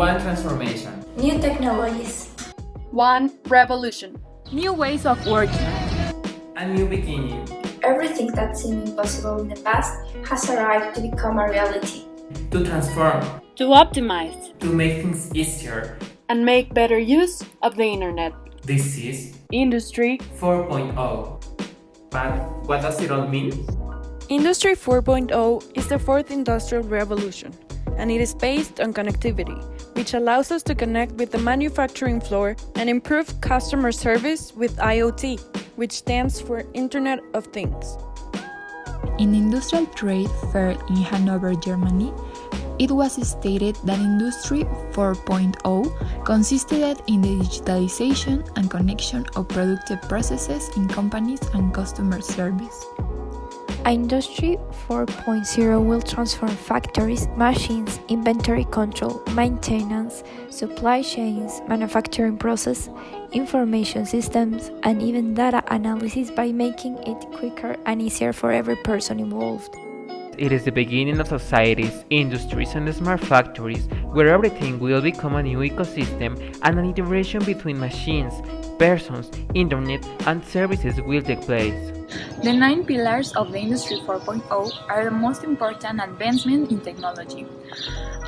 One transformation. New technologies. One revolution. New ways of working. A new beginning. Everything that seemed impossible in the past has arrived to become a reality. To transform. To optimize. To make things easier. And make better use of the internet. This is Industry 4.0. But what does it all mean? Industry 4.0 is the fourth industrial revolution, and it is based on connectivity, which allows us to connect with the manufacturing floor and improve customer service with IoT, which stands for Internet of Things. In the Industrial Trade Fair in Hanover, Germany, it was stated that Industry 4.0 consisted in the digitalization and connection of productive processes in companies and customer service. Industry 4.0 will transform factories, machines, inventory control, maintenance, supply chains, manufacturing process, information systems, and even data analysis by making it quicker and easier for every person involved. It is the beginning of societies, industries, and smart factories, where everything will become a new ecosystem and an integration between machines, persons, internet, and services will take place. The 9 pillars of the Industry 4.0 are the most important advancement in technology.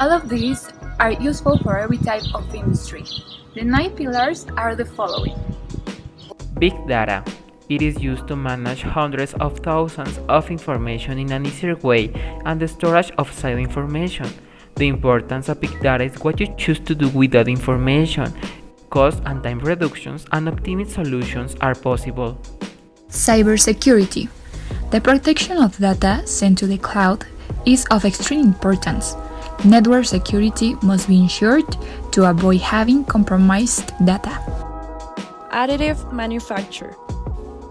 All of these are useful for every type of industry. The 9 pillars are the following. Big data. It is used to manage hundreds of thousands of information in an easier way and the storage of said information. The importance of big data is what you choose to do with that information. Cost and time reductions and optimized solutions are possible. Cybersecurity. The protection of data sent to the cloud is of extreme importance. Network security must be ensured to avoid having compromised data. Additive manufacture.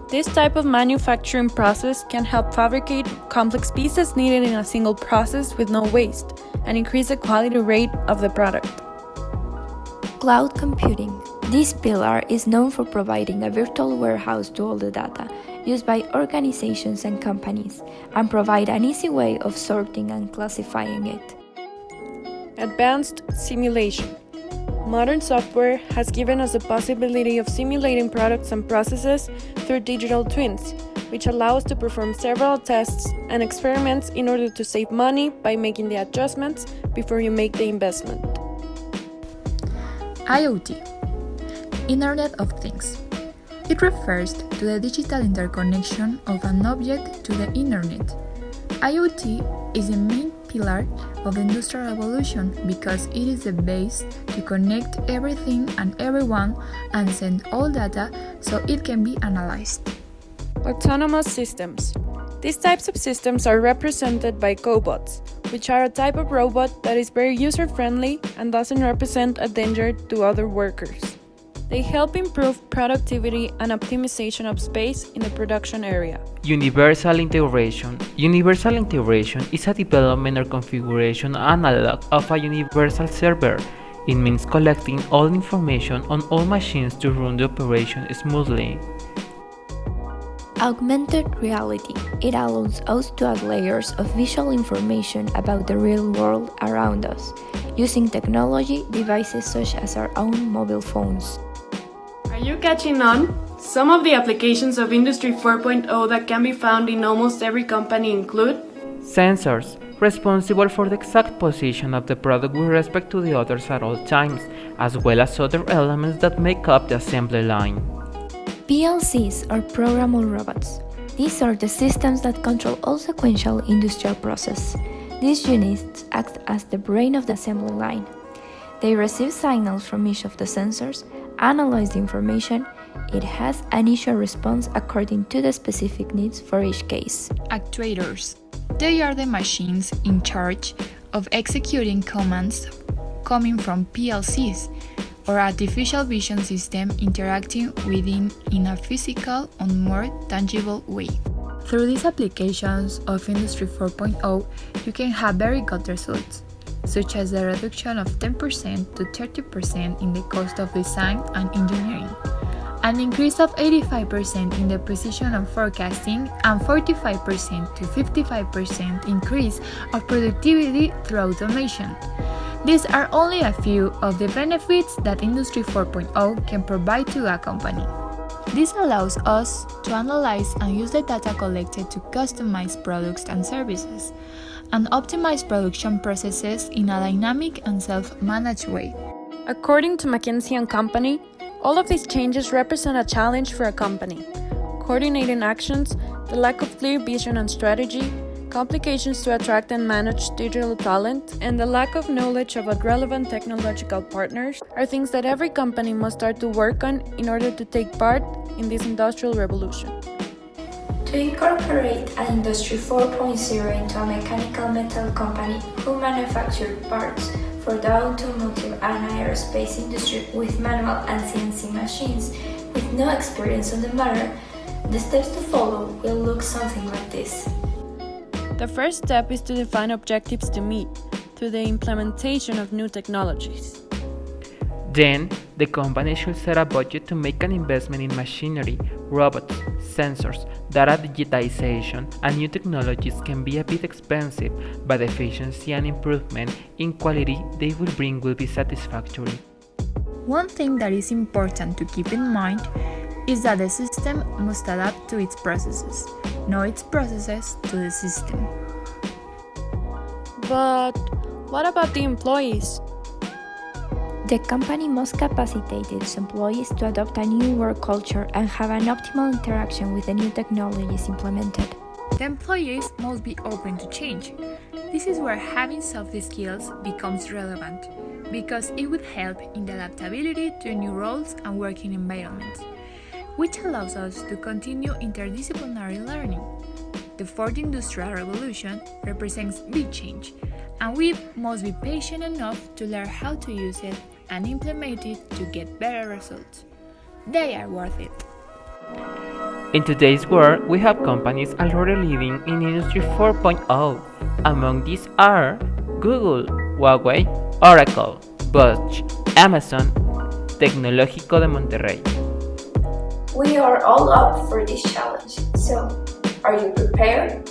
This type of manufacturing process can help fabricate complex pieces needed in a single process with no waste and increase the quality rate of the product. Cloud computing. This pillar is known for providing a virtual warehouse to all the data used by organizations and companies and provide an easy way of sorting and classifying it. Advanced simulation. Modern software has given us the possibility of simulating products and processes through digital twins, which allow us to perform several tests and experiments in order to save money by making the adjustments before you make the investment. IoT, Internet of Things. It refers to the digital interconnection of an object to the Internet. IoT is the main pillar of the Industrial Revolution because it is the base to connect everything and everyone and send all data so it can be analyzed. Autonomous systems. These types of systems are represented by cobots, which are a type of robot that is very user-friendly and doesn't represent a danger to other workers. They help improve productivity and optimization of space in the production area. Universal integration. Universal integration is a development or configuration analog of a universal server. It means collecting all information on all machines to run the operation smoothly. Augmented reality. It allows us to add layers of visual information about the real world around us, using technology devices such as our own mobile phones. Are you catching on? Some of the applications of Industry 4.0 that can be found in almost every company include Sensors, responsible for the exact position of the product with respect to the others at all times, as well as other elements that make up the assembly line. PLCs are programmable robots. These are the systems that control all sequential industrial process. These units act as the brain of the assembly line. They receive signals from each of the sensors, analyze the information, it has an initial response according to the specific needs for each case. Actuators. They are the machines in charge of executing commands coming from PLCs, or artificial vision system interacting within in a physical and more tangible way. Through these applications of Industry 4.0, you can have very good results, such as the reduction of 10% to 30% in the cost of design and engineering, an increase of 85% in the precision of forecasting, and 45% to 55% increase of productivity through automation. These are only a few of the benefits that Industry 4.0 can provide to a company. This allows us to analyze and use the data collected to customize products and services, and optimize production processes in a dynamic and self-managed way. According to McKinsey & Company, all of these changes represent a challenge for a company. Coordinating actions, the lack of clear vision and strategy, complications to attract and manage digital talent, and the lack of knowledge about relevant technological partners are things that every company must start to work on in order to take part in this industrial revolution. To incorporate an Industry 4.0 into a mechanical metal company who manufactured parts for the automotive and aerospace industry with manual and CNC machines with no experience on the matter, the steps to follow will look something like this. The first step is to define objectives to meet through the implementation of new technologies. Then, the company should set a budget to make an investment in machinery, robots, sensors, data digitization, and new technologies can be a bit expensive, but the efficiency and improvement in quality they will bring will be satisfactory. One thing that is important to keep in mind is that the system must adapt to its processes, not its processes to the system. But what about the employees? The company must capacitate its employees to adopt a new work culture and have an optimal interaction with the new technologies implemented. The employees must be open to change. This is where having soft skills becomes relevant, because it would help in the adaptability to new roles and working environments, which allows us to continue interdisciplinary learning. The fourth industrial revolution represents big change, and we must be patient enough to learn how to use it and implement it to get better results. They are worth it. In today's world, we have companies already living in Industry 4.0. Among these are Google, Huawei, Oracle, Bosch, Amazon, Tecnológico de Monterrey. We are all up for this challenge, so are you prepared?